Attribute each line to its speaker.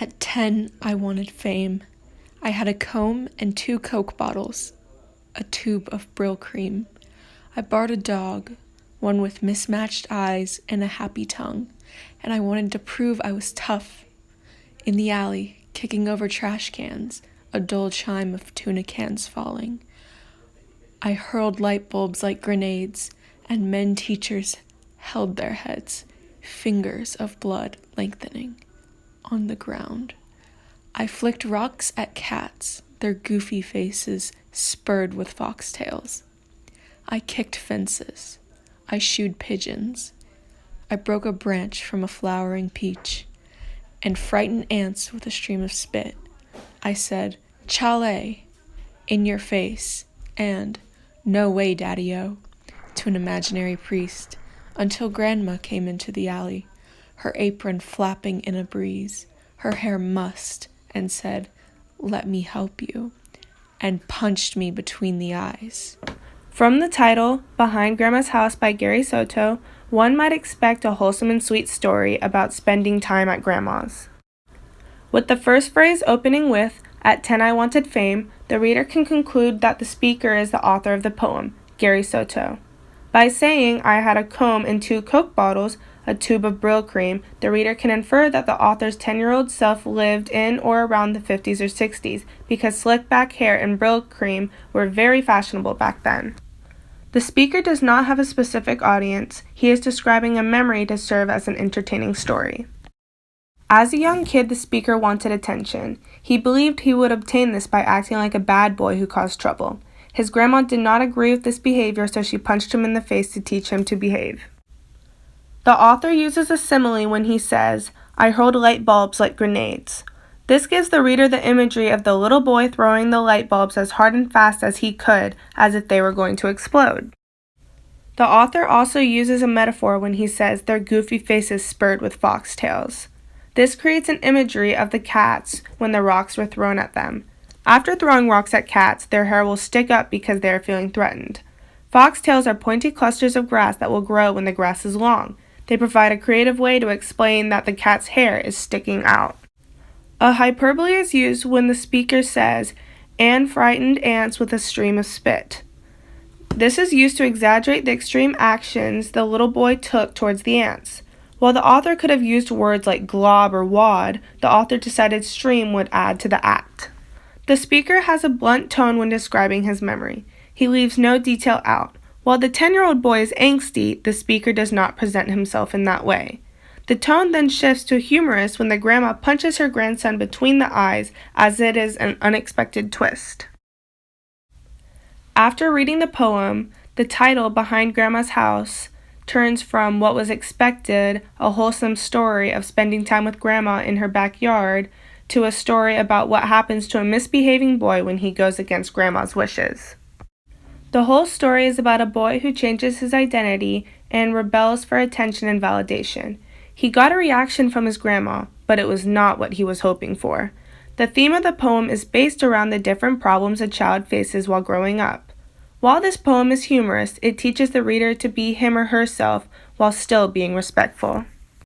Speaker 1: At 10, I wanted fame. I had a comb and 2 Coke bottles, a tube of Brill cream. I barred a dog, one with mismatched eyes and a happy tongue, and I wanted to prove I was tough. In the alley, kicking over trash cans, a dull chime of tuna cans falling. I hurled light bulbs like grenades, and men teachers held their heads, fingers of blood lengthening, on the ground. I flicked rocks at cats, their goofy faces spurred with foxtails. I kicked fences. I shooed pigeons. I broke a branch from a flowering peach, and frightened ants with a stream of spit. I said, "Chale," in your face, and "No way, Daddy-o," to an imaginary priest, until Grandma came into the alley, her apron flapping in a breeze, her hair mussed, and said, "Let me help you," and punched me between the eyes.
Speaker 2: From the title, Behind Grandma's House by Gary Soto, one might expect a wholesome and sweet story about spending time at Grandma's. With the first phrase opening with, "At 10 I wanted fame," the reader can conclude that the speaker is the author of the poem, Gary Soto. By saying, "I had a comb and 2 Coke bottles, a tube of Brill cream," the reader can infer that the author's 10-year-old self lived in or around the 50s or 60s, because slick back hair and Brill cream were very fashionable back then. The speaker does not have a specific audience. He is describing a memory to serve as an entertaining story. As a young kid, the speaker wanted attention. He believed he would obtain this by acting like a bad boy who caused trouble. His grandma did not agree with this behavior, so she punched him in the face to teach him to behave. The author uses a simile when he says, "I hurled light bulbs like grenades." This gives the reader the imagery of the little boy throwing the light bulbs as hard and fast as he could, as if they were going to explode. The author also uses a metaphor when he says their goofy faces spurred with foxtails. This creates an imagery of the cats when the rocks were thrown at them. After throwing rocks at cats, their hair will stick up because they are feeling threatened. Foxtails are pointy clusters of grass that will grow when the grass is long. They provide a creative way to explain that the cat's hair is sticking out. A hyperbole is used when the speaker says, "and frightened ants with a stream of spit." This is used to exaggerate the extreme actions the little boy took towards the ants. While the author could have used words like glob or wad, the author decided stream would add to the act. The speaker has a blunt tone when describing his memory. He leaves no detail out. While the 10-year-old boy is angsty, the speaker does not present himself in that way. The tone then shifts to humorous when the grandma punches her grandson between the eyes, as it is an unexpected twist. After reading the poem, the title, Behind Grandma's House, turns from what was expected, a wholesome story of spending time with Grandma in her backyard, to a story about what happens to a misbehaving boy when he goes against Grandma's wishes. The whole story is about a boy who changes his identity and rebels for attention and validation. He got a reaction from his grandma, but it was not what he was hoping for. The theme of the poem is based around the different problems a child faces while growing up. While this poem is humorous, it teaches the reader to be him or herself while still being respectful.